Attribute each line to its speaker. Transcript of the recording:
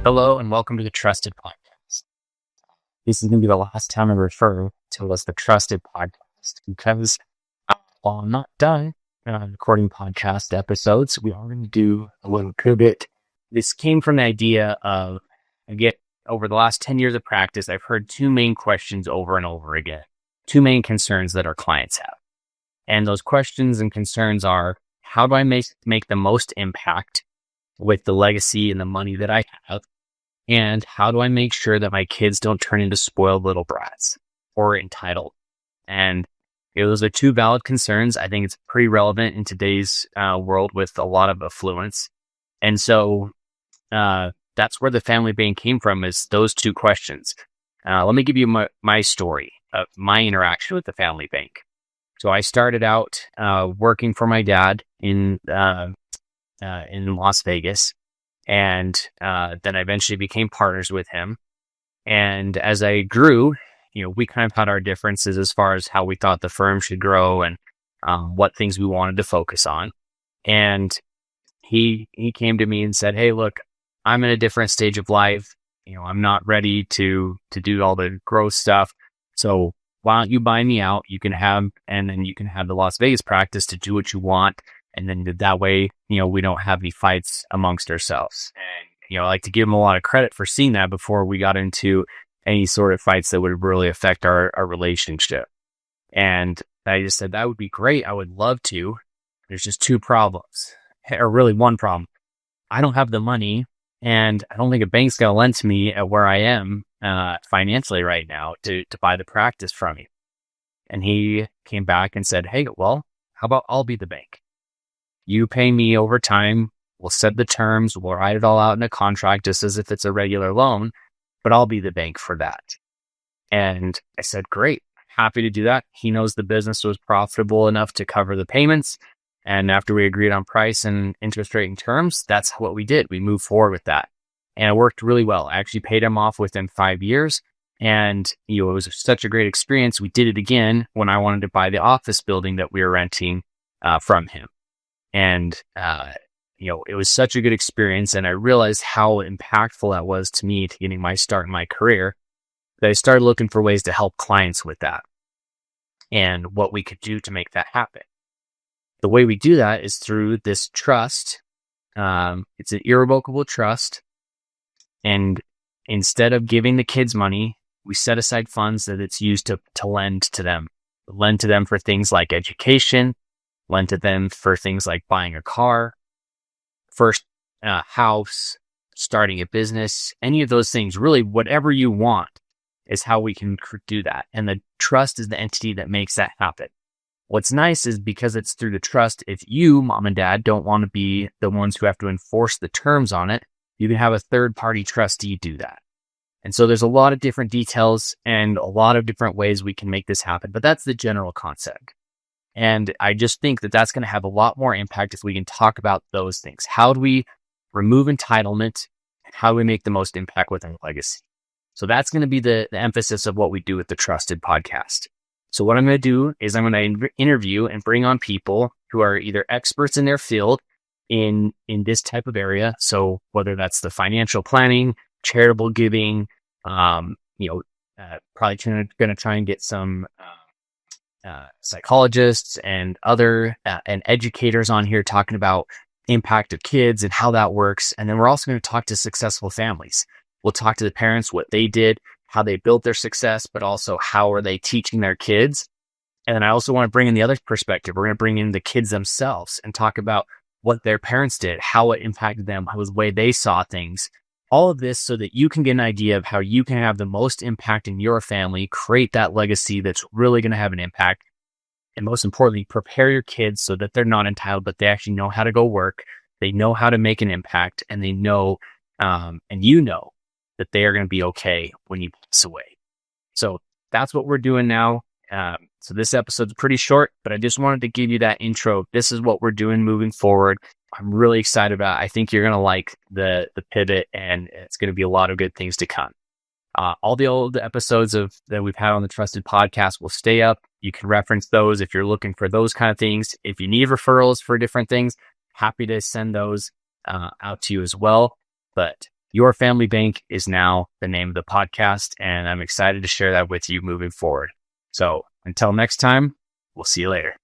Speaker 1: Hello and welcome to the Trusted Podcast. This is going to be the last time I refer to it as the Trusted Podcast because while I'm not done recording podcast episodes, we are going to do a little pivot. This came from the idea of, over the last 10 years of practice, I've heard two main questions over and over again, two main concerns that our clients have. And those questions and concerns are, how do I make the most impact with the legacy and the money that I have? And how do I make sure that my kids don't turn into spoiled little brats or entitled? And those are two valid concerns. I think it's pretty relevant in today's world with a lot of affluence. And so that's where the family bank came from, is those two questions. Let me give you my story of my interaction with the family bank. So I started out working for my dad in Las Vegas. And then I eventually became partners with him. And as I grew, we kind of had our differences as far as how we thought the firm should grow and what things we wanted to focus on. And he came to me and said, "Hey, look, I'm in a different stage of life. I'm not ready to do all the growth stuff. So why don't you buy me out? And then you can have the Las Vegas practice to do what you want. And then that way, we don't have any fights amongst ourselves." And, I like to give him a lot of credit for seeing that before we got into any sort of fights that would really affect our relationship. And I just said, that would be great. I would love to. There's just two problems, or really one problem. I don't have the money, and I don't think a bank's going to lend to me at where I am financially right now to buy the practice from you. And he came back and said, "Hey, well, how about I'll be the bank? You pay me over time. We'll set the terms. We'll write it all out in a contract just as if it's a regular loan, but I'll be the bank for that." And I said, "Great, happy to do that." He knows the business was profitable enough to cover the payments. And after we agreed on price and interest rate and terms, that's what we did. We moved forward with that. And it worked really well. I actually paid him off within 5 years. And it was such a great experience. We did it again when I wanted to buy the office building that we were renting from him. And, it was such a good experience. And I realized how impactful that was to me to getting my start in my career, that I started looking for ways to help clients with that and what we could do to make that happen. The way we do that is through this trust. It's an irrevocable trust. And instead of giving the kids money, we set aside funds that it's used to lend to them for things like education, lend to them for things like buying a car, first house, starting a business, any of those things. Really, whatever you want is how we can do that. And the trust is the entity that makes that happen. What's nice is because it's through the trust, if you, mom and dad, don't want to be the ones who have to enforce the terms on it, you can have a third-party trustee do that. And so there's a lot of different details and a lot of different ways we can make this happen, but that's the general concept. And I just think that that's going to have a lot more impact if we can talk about those things. How do we remove entitlement? How do we make the most impact with our legacy? So that's going to be the emphasis of what we do with the Trusted Podcast. So what I'm going to do is I'm going to interview and bring on people who are either experts in their field in this type of area. So whether that's the financial planning, charitable giving, probably going to try and get some psychologists and other and educators on here talking about impact of kids and how that works. And then we're also going to talk to successful families. We'll talk to the parents, what they did, how they built their success, but also how are they teaching their kids. And then I also want to bring in the other perspective. We're going to bring in the kids themselves and talk about what their parents did, how it impacted them, how the way they saw things. All of this so that you can get an idea of how you can have the most impact in your family, create that legacy that's really going to have an impact. And most importantly, prepare your kids so that they're not entitled, but they actually know how to go work. They know how to make an impact, and they know, and that they are going to be okay when you pass away. So that's what we're doing now. So this episode's pretty short, but I just wanted to give you that intro. This is what we're doing moving forward. I'm really excited about it. I think you're going to like the pivot, and it's going to be a lot of good things to come. All the old episodes that we've had on the Trusted Podcast will stay up. You can reference those if you're looking for those kind of things. If you need referrals for different things, happy to send those out to you as well. But Your Family Bank is now the name of the podcast, and I'm excited to share that with you moving forward. So until next time, we'll see you later.